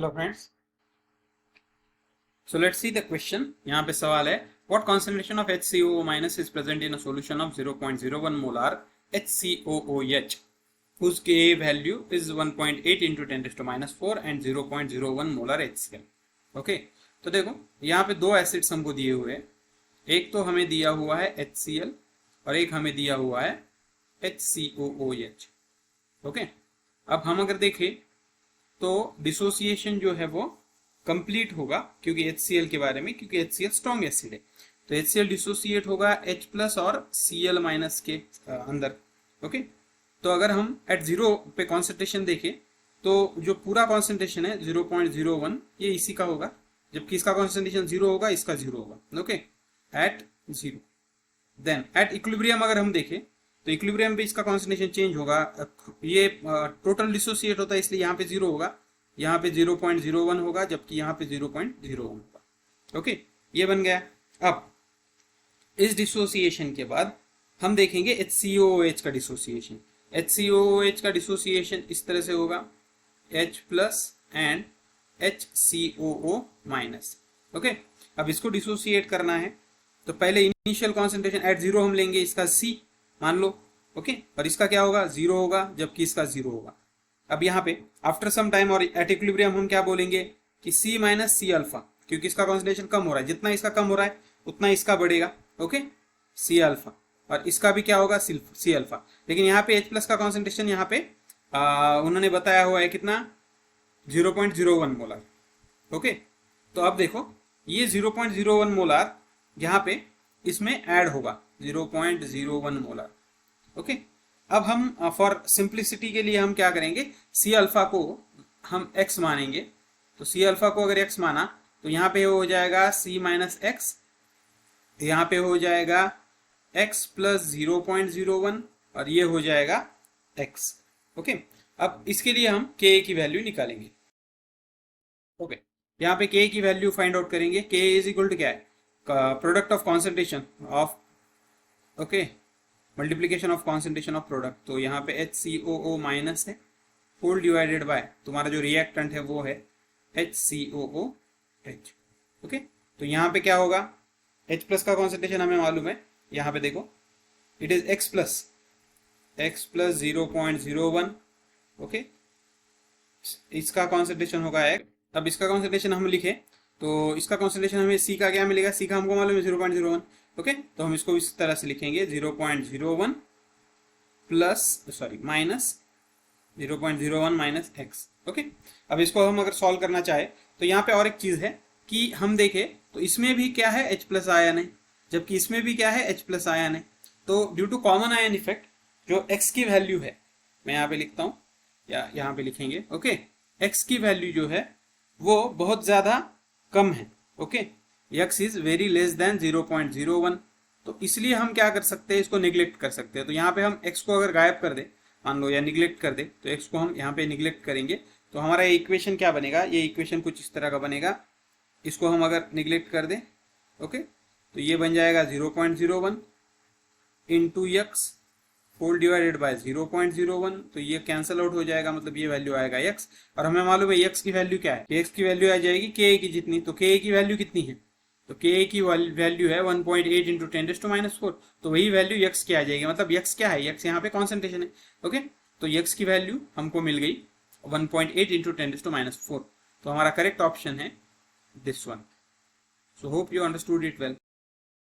Hello friends, so let's see the question. यहाँ पे सवाल है what concentration of HCOO minus is present in a solution of 0.01 molar HCOOH whose Ka value is 1.8 into 10⁻⁴ and 0.01 molar HCl। Okay, तो देखो यहाँ पे दो acids हमको दिए हुए हैं। एक तो हमें दिया हुआ है HCl और एक हमें दिया हुआ है HCOOH। ओके, अब हम अगर देखें तो डिसोसिएशन जो है वो कंप्लीट होगा क्योंकि HCl के बारे में, क्योंकि HCl स्ट्रॉन्ग एसिड है तो HCl डिसोसिएट होगा H प्लस और Cl माइनस के अंदर। ओके, तो अगर हम एट जीरो पे कॉन्सेंट्रेशन देखें तो जो पूरा कॉन्सेंट्रेशन है 0.01 ये इसी का होगा, जबकि इसका कॉन्सेंट्रेशन 0 होगा, इसका 0 होगा। Okay, at 0। Then at equilibrium अगर हम देखें तो इक्विलिब्रियम पे इसका कॉन्सेंट्रेशन चेंज होगा। ये टोटल डिसोसिएट होता है इसलिए यहाँ पे 0 होगा, यहाँ पे 0.01 होगा, जबकि यहाँ पे 0.01 होगा। ओके, ये बन गया। अब इस डिसोसिएशन के बाद हम देखेंगे HCOOH का डिसोसिएशन। HCOOH का डिसोसिएशन इस तरह से होगा, H plus and HCOO minus. Okay, अब इसको डिसोसिएट करना है तो पहले इनिशियल कॉन्सेंट्रेशन एट 0 हम लेंगे, इसका C मान लो। ओके, और इसका क्या होगा, 0 होगा, जबकि इसका 0 होगा। अब यहाँ पे आफ्टर सम टाइम और एट इक्विलिब्रियम हम क्या बोलेंगे कि C माइनस C अल्फा, क्योंकि इसका कॉन्सेंट्रेशन कम हो रहा है, जितना इसका कम हो रहा है उतना इसका बढ़ेगा। ओके, C अल्फा, और इसका भी क्या होगा, C अल्फा। लेकिन यहाँ पे H प्लस का कॉन्सेंट्रेशन यहाँ पे उन्होंने बताया हुआ है कितना, 0.01 मोलार। ओके, तो अब देखो ये 0.01 मोलार यहाँ पे इसमें ऐड होगा 0.01 मोलार। ओके, अब हम फॉर सिंप्लिसिटी के लिए हम क्या करेंगे, C अल्फा को हम x मानेंगे। तो C अल्फा को अगर x माना तो यहाँ पे हो जाएगा C माइनस एक्स, यहाँ पे हो जाएगा x प्लस 0.01 और ये हो जाएगा x। ओके, अब इसके लिए हम Ka की वैल्यू निकालेंगे। ओके, यहाँ पे Ka की वैल्यू फाइंड आउट करेंगे। Ka इज इक्वल टू क्या है, product of concentration of, okay, multiplication of concentration of product. तो यहाँ पे HCOO माइनस है, होल डिवाइडेड बाय तुम्हारा जो रिएक्टेंट है वो है HCOOH। ओके, तो यहाँ पे क्या होगा, H प्लस का कॉन्सेंट्रेशन हमें मालूम है, यहाँ पे देखो it is x plus 0.01। Okay, इसका कॉन्सेंट्रेशन होगा x। अब इसका कॉन्सेंट्रेशन हम लिखे तो इसका कॉन्सेंट्रेशन हमें C का क्या मिलेगा, C का हमको मालूम है 0.01। ओके, तो हम इसको इस तरह से लिखेंगे 0.01 plus sorry minus 0.01 minus x. Okay, अब इसको हम अगर सॉल्व करना चाहे तो यहाँ पे और एक चीज है कि हम देखें तो इसमें भी क्या है, H प्लस आयन है, जबकि इसमें भी क्या है, H प्लस आयन है। तो due to common ion effect जो x की वैल्यू है, मैं यहाँ पे लिखता हूँ या यहाँ पे लिखेंगे। ओके, x की वैल्यू जो है वो बहुत ज्यादा कम है। Okay, x is very less than 0.01। तो इसलिए हम क्या कर सकते हैं, इसको निगलेक्ट कर सकते हैं। तो यहाँ पे हम x को अगर गायब कर दे मान लो या निगलेक्ट कर दे तो x को हम यहाँ पे निगलेक्ट करेंगे तो हमारा ये इक्वेशन क्या बनेगा, ये इक्वेशन कुछ इस तरह का बनेगा। इसको हम अगर निगलेक्ट कर दें, ओके, तो ये बन जाएगा 0.01 into x whole divided by 0.01। तो ये कैंसल आउट हो जाएगा, मतलब ये वैल्यू आएगा x, और हमें मालूम है x की वैल्यू क्या है, x की वैल्यू आ जाएगी Ka की जितनी। तो Ka की वैल्यू कितनी है, तो Ka की वैल्यू है 1.8 इंटू 10⁻⁴। तो वही वैल्यू x की आ जाएगी, मतलब x क्या है, x यहाँ पे कॉन्सेंट्रेशन है। ओके, तो x की वैल्यू हमको मिल गई 1.8 इंटू 10⁻⁴। तो हमारा करेक्ट ऑप्शन है this one. So hope you understood it well.